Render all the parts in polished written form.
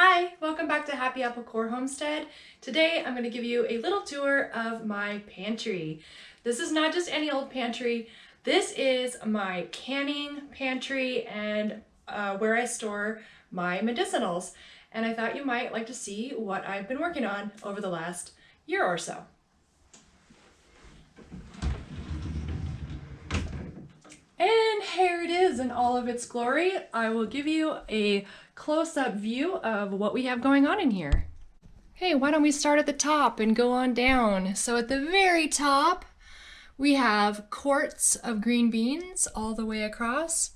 Hi, welcome back to Happy Apple Core Homestead. Today I'm going to give you a little tour of my pantry. This is not just any old pantry. This is my canning pantry and where I store my medicinals. And I thought you might like to see what I've been working on over the last year or so. And here it is in all of its glory. I will give you a close-up view of what we have going on in here. Hey, why don't we start at the top and go on down? So at the very top, we have quarts of green beans all the way across.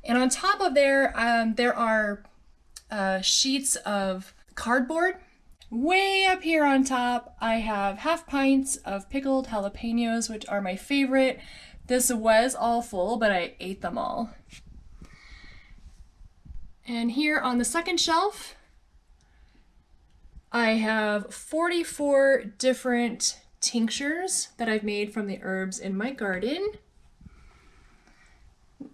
And on top of there are sheets of cardboard. Way up here on top, I have half pints of pickled jalapenos, which are my favorite. This was all full, but I ate them all. And here on the second shelf, I have 44 different tinctures that I've made from the herbs in my garden.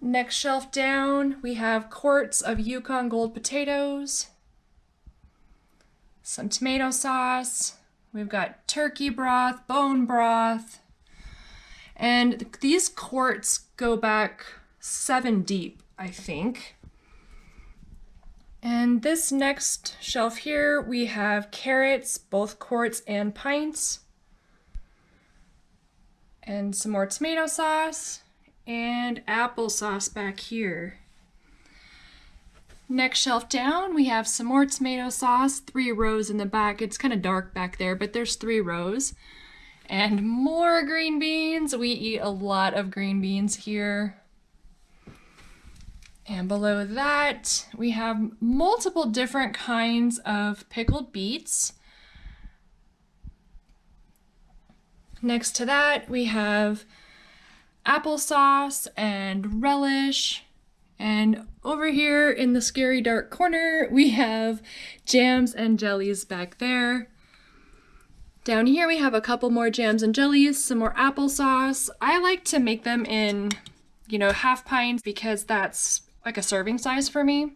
Next shelf down, we have quarts of Yukon Gold potatoes, some tomato sauce, we've got turkey broth, bone broth, and these quarts go back 7 deep, I think. And this next shelf here, we have carrots, both quarts and pints, and some more tomato sauce, and applesauce back here. Next shelf down, we have some more tomato sauce, 3 rows in the back. It's kind of dark back there, but there's 3 rows. And more green beans. We eat a lot of green beans here. And below that, we have multiple different kinds of pickled beets. Next to that, we have applesauce and relish. And over here in the scary dark corner, we have jams and jellies back there. Down here we have a couple more jams and jellies, some more applesauce. I like to make them in, half pints because that's like a serving size for me.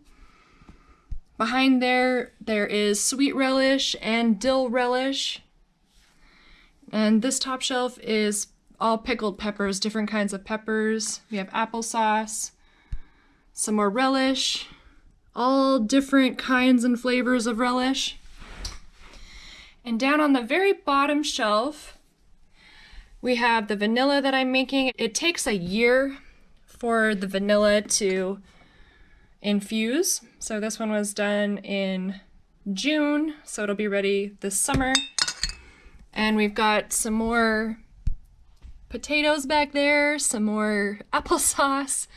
Behind there is sweet relish and dill relish. And this top shelf is all pickled peppers, different kinds of peppers. We have applesauce, some more relish, all different kinds and flavors of relish. And down on the very bottom shelf, we have the vanilla that I'm making. It takes a year for the vanilla to infuse. So this one was done in June, so it'll be ready this summer. And we've got some more potatoes back there, some more applesauce,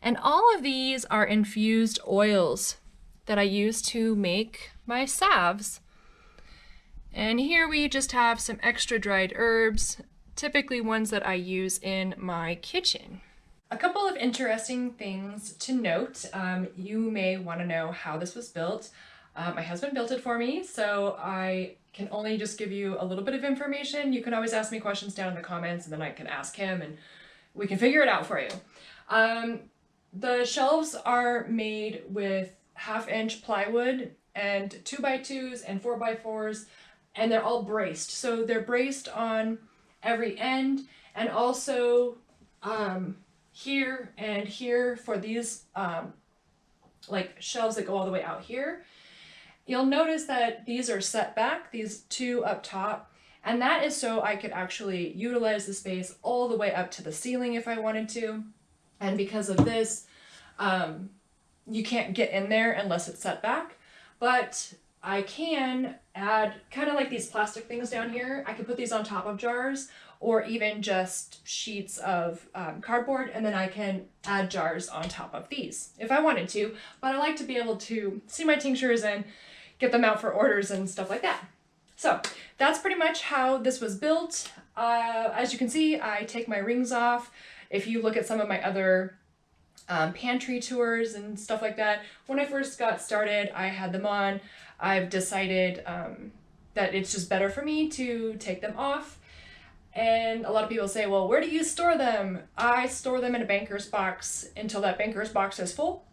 and all of these are infused oils that I use to make my salves. And here we just have some extra dried herbs, typically ones that I use in my kitchen. A couple of interesting things to note. You may want to know how this was built. My husband built it for me, so I can only just give you a little bit of information. You can always ask me questions down in the comments and then I can ask him and we can figure it out for you. The shelves are made with 1/2-inch plywood and 2x2s and 4x4s. And they're all braced. So they're braced on every end and also here and here for these like shelves that go all the way out here. You'll notice that these are set back, these 2 up top, and that is so I could actually utilize the space all the way up to the ceiling if I wanted to. And because of this, you can't get in there unless it's set back, but I can add kind of like these plastic things down here. I could put these on top of jars or even just sheets of cardboard, and then I can add jars on top of these if I wanted to, but I like to be able to see my tinctures and get them out for orders and stuff like that. So that's pretty much how this was built. As you can see, I take my rings off. If you look at some of my other pantry tours and stuff like that, when I first got started, I had them on. I've decided that it's just better for me to take them off. And a lot of people say, well, where do you store them? I store them in a banker's box until that banker's box is full.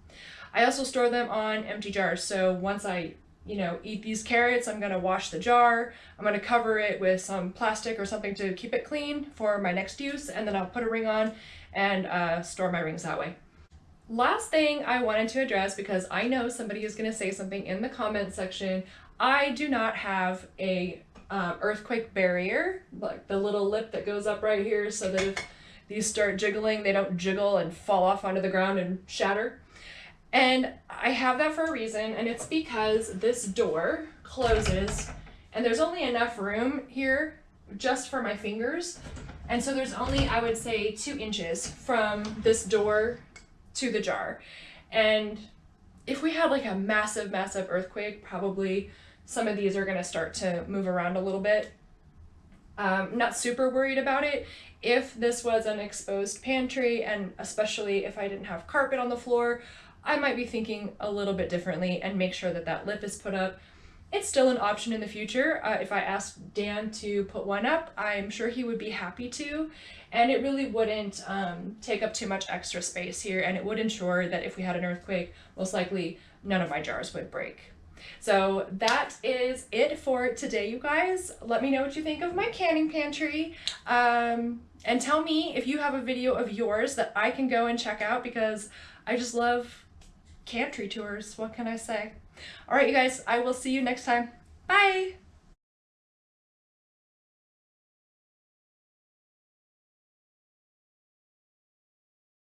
I also store them on empty jars. So once I you know, eat these carrots, I'm gonna wash the jar, I'm gonna cover it with some plastic or something to keep it clean for my next use, and then I'll put a ring on and store my rings that way. Last thing I wanted to address, because I know somebody is gonna say something in the comment section, I do not have a earthquake barrier, like the little lip that goes up right here so that if these start jiggling, they don't jiggle and fall off onto the ground and shatter. And I have that for a reason, and it's because this door closes and there's only enough room here just for my fingers. And so there's only, I would say, 2 inches from this door to the jar. And if we had like a massive, massive earthquake, probably some of these are gonna start to move around a little bit. Not super worried about it. If this was an exposed pantry, and especially if I didn't have carpet on the floor, I might be thinking a little bit differently and make sure that that lip is put up. It's still an option in the future. If I asked Dan to put one up, I'm sure he would be happy to. And it really wouldn't take up too much extra space here, and it would ensure that if we had an earthquake, most likely none of my jars would break. So that is it for today, you guys. Let me know what you think of my canning pantry. And tell me if you have a video of yours that I can go and check out, because I just love Cantry tours. What can I say? All right, you guys, I will see you next time. Bye.